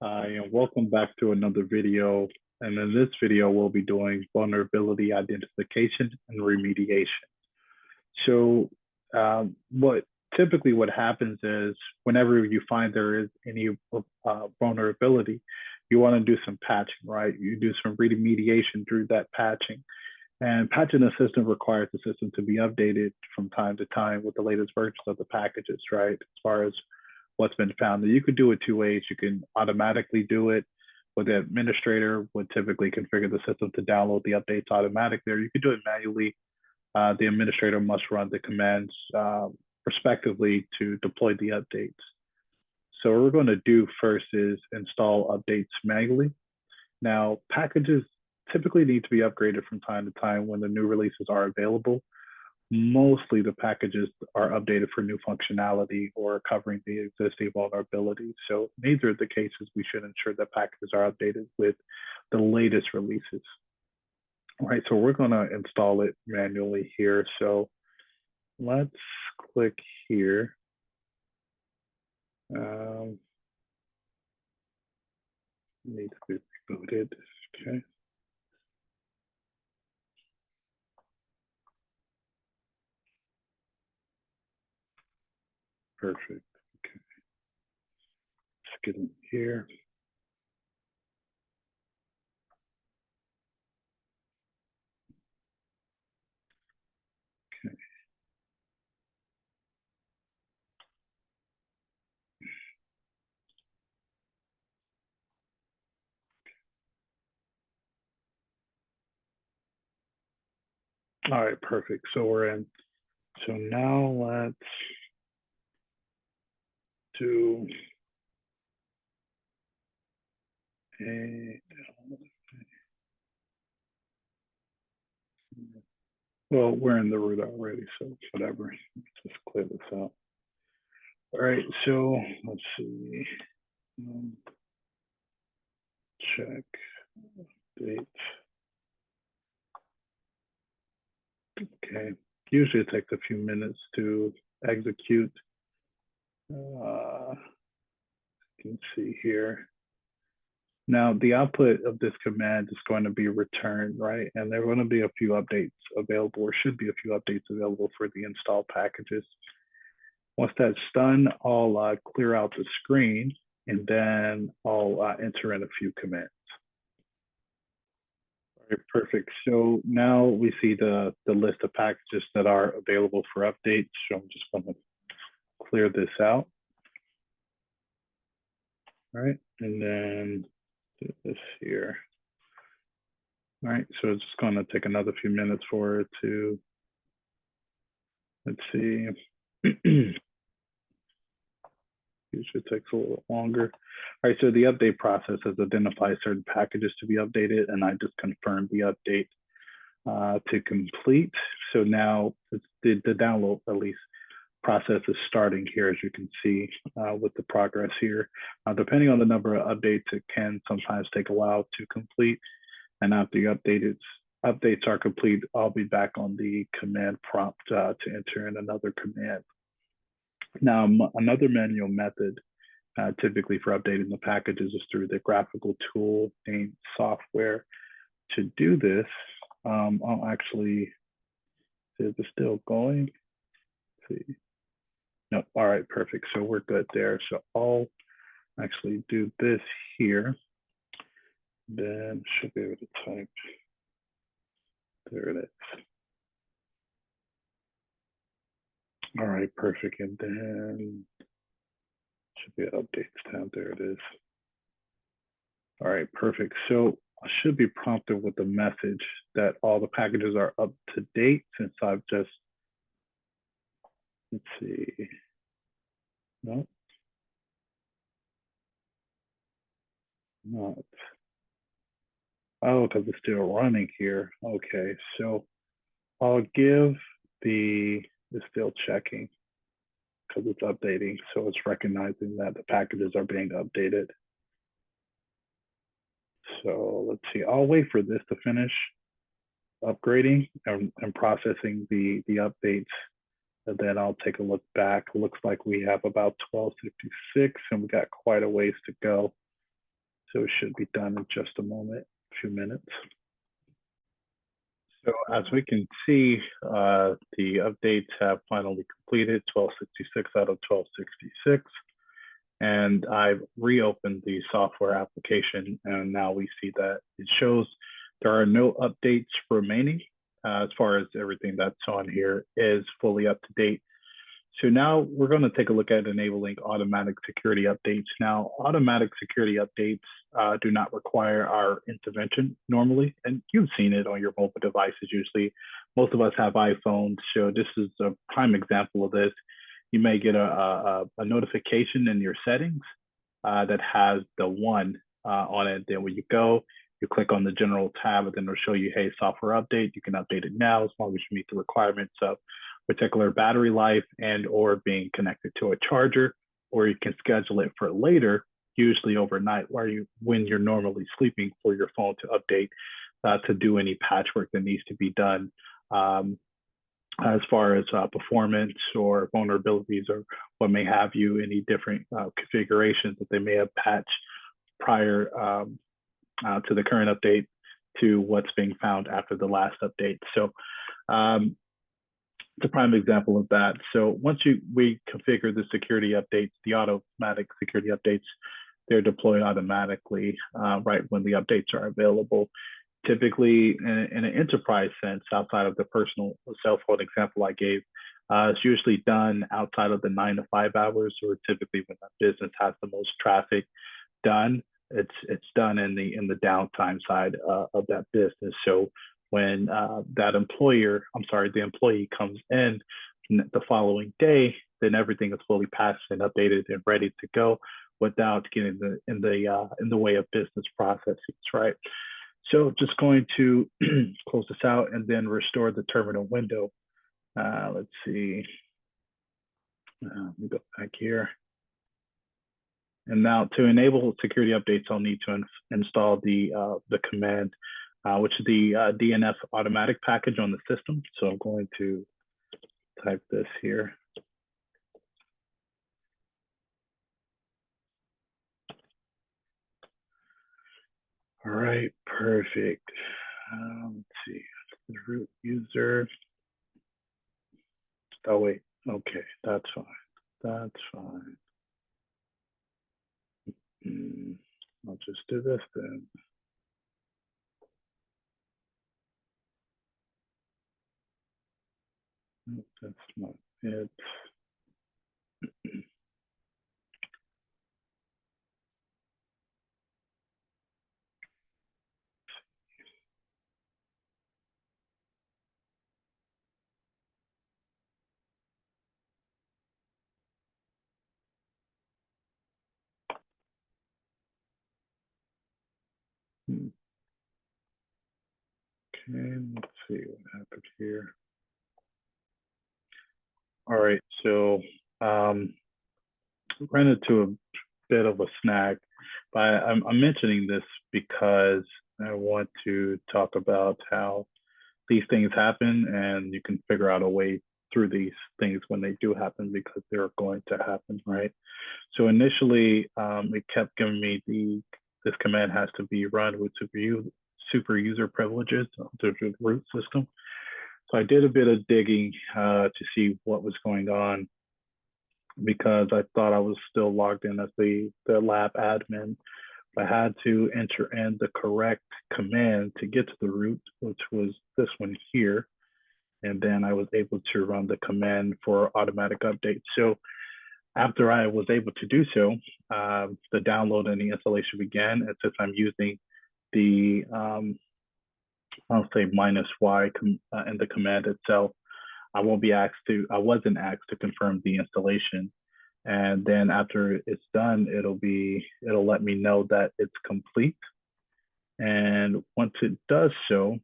Hi, and welcome back to another video. And in this video, we'll be doing vulnerability identification and remediation. So what typically happens is whenever you find there is any vulnerability, you want to do some patching, right? You do some remediation through that patching. And patching the system requires the system to be updated from time to time with the latest versions of the packages, right? As far as what's been found. And you could do it two ways. You can automatically do it, where the administrator would typically configure the system to download the updates automatically, or you could do it manually. The administrator must run the commands respectively to deploy the updates. So what we're going to do first is install updates manually. Now, packages typically need to be upgraded from time to time when the new releases are available. Mostly the packages are updated for new functionality or covering the existing vulnerabilities. So neither of the cases, we should ensure that packages are updated with the latest releases. All right, so we're gonna install it manually here. So let's click here. Needs to be rebooted, okay. Perfect, okay. Let's get in here. Okay. All right, perfect. So we're in. So now let's do a, well, we're in the root already, so whatever. Let's just clear this out. All right, so let's see. Check date. Okay, usually it takes a few minutes to execute. You can see here. Now the output of this command is going to be returned, right? And there are going to be a few updates available, or should be a few updates available for the install packages. Once that's done, I'll clear out the screen and then I'll enter in a few commands. All right, perfect. So now we see the list of packages that are available for updates. So I'm just going to clear this out. All right, and then do this here. All right, so it's just going to take another few minutes for it to, let's see. Usually takes a little longer. All right, so the update process has identified certain packages to be updated, and I just confirmed the update to complete. So now the download at least process is starting here, as you can see with the progress here. Depending on the number of updates, it can sometimes take a while to complete. And after the updates are complete, I'll be back on the command prompt to enter in another command. Now, another manual method typically for updating the packages is through the graphical tool named software. To do this, I'll actually, is it still going? Let's see. No, all right, perfect. So we're good there. So I'll actually do this here. Then should be able to type. There it is. All right, perfect. And then should be an updates tab. There it is. All right, perfect. So I should be prompted with a message that all the packages are up to date since I've just, let's see. No, not. Oh, because it's still running here. Okay, so I'll give it's still checking because it's updating. So it's recognizing that the packages are being updated. So let's see, I'll wait for this to finish upgrading and processing the updates. And then I'll take a look back. It looks like we have about 1256 and we got quite a ways to go. So it should be done in just a moment, a few minutes. So as we can see, the updates have finally completed, 1266 out of 1266. And I've reopened the software application, and now we see that it shows there are no updates remaining as far as everything that's on here is fully up to date. So now we're going to take a look at enabling automatic security updates. Now, automatic security updates do not require our intervention normally, and you've seen it on your mobile devices usually. Most of us have iPhones, so this is a prime example of this. You may get a notification in your settings that has the one on it. Then when you go, you click on the general tab, and then it'll show you, hey, software update. You can update it now as long as you meet the requirements of particular battery life and or being connected to a charger, or you can schedule it for later, usually overnight, when you're normally sleeping, for your phone to update to do any patchwork that needs to be done as far as performance or vulnerabilities or what may have you, any different configurations that they may have patched prior to the current update to what's being found after the last update. So it's a prime example of that. So once we configure the security updates, the automatic security updates, they're deployed automatically right when the updates are available. Typically, in an enterprise sense, outside of the personal cell phone example I gave, it's usually done outside of the 9 to 5 hours, or typically when that business has the most traffic done. It's done in the downtime side of that business. So when the employee comes in the following day, then everything is fully patched and updated and ready to go without getting in the way of business processes, right? So just going to close this out and then restore the terminal window. Let's see. Let me go back here. And now to enable security updates, I'll need to install the command, which is the DNF automatic package on the system. So I'm going to type this here. All right, perfect. Let's see, the root user. Oh wait, okay, that's fine. That's fine. I'll just do this then. That's not it. Okay, let's see what happened here. All right, so ran into a bit of a snag, but I'm mentioning this because I want to talk about how these things happen, and you can figure out a way through these things when they do happen, because they're going to happen, right? So initially, it kept giving me this command has to be run with super user privileges to the root system. So I did a bit of digging to see what was going on, because I thought I was still logged in as the lab admin. I had to enter in the correct command to get to the root, which was this one here. And then I was able to run the command for automatic update. So after I was able to do so, the download and the installation began. And since I'm using the, I'll say -y in the command itself, I wasn't asked to confirm the installation. And then after it's done, it'll let me know that it's complete. And once it does so,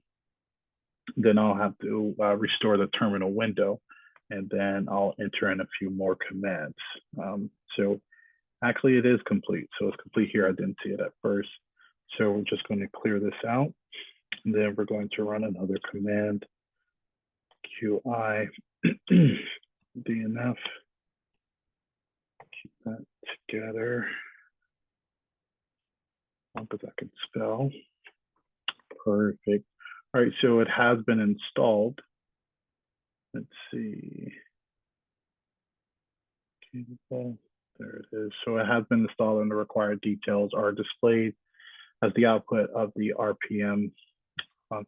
then I'll have to restore the terminal window, and then I'll enter in a few more commands. So actually it is complete. So it's complete here. I didn't see it at first. So we're just going to clear this out. And then we're going to run another command, QI DNF. Keep that together. because I can spell. Perfect. All right, so it has been installed. Let's see. There it is. So it has been installed and the required details are displayed as the output of the RPM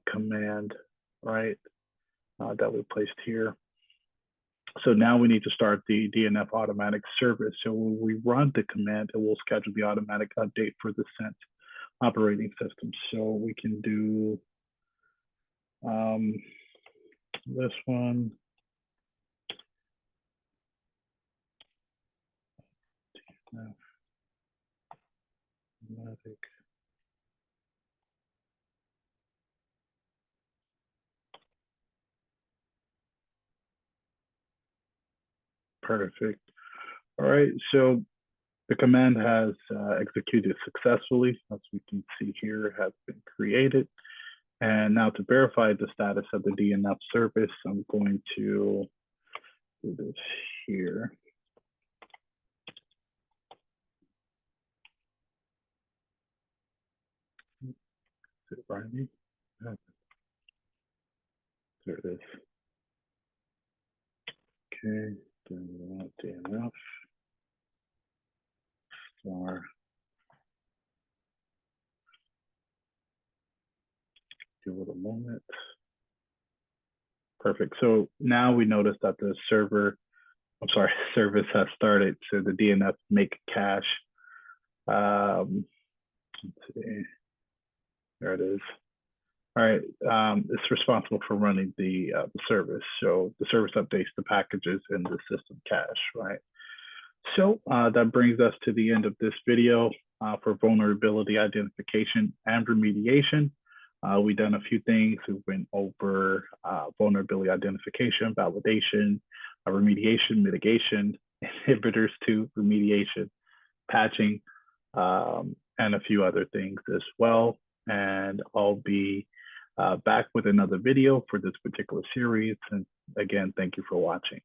command, right, that we placed here. So now we need to start the DNF automatic service. So when we run the command, it will schedule the automatic update for the sent operating system. So we can do this one. Automatic. Perfect. All right, so the command has executed successfully, as we can see here, it has been created. And now to verify the status of the DNF service, I'm going to do this here. Is it running? There it is. Okay, DNF star. Give it a moment. Perfect. So now we notice that the service has started. So the DNF make cache. Let's see. There it is. All right, it's responsible for running the service. So the service updates the packages in the system cache, right? So that brings us to the end of this video for vulnerability identification and remediation. We've done a few things. We went over vulnerability identification, validation, remediation, mitigation, inhibitors to remediation, patching, and a few other things as well. And I'll be back with another video for this particular series. And again, thank you for watching.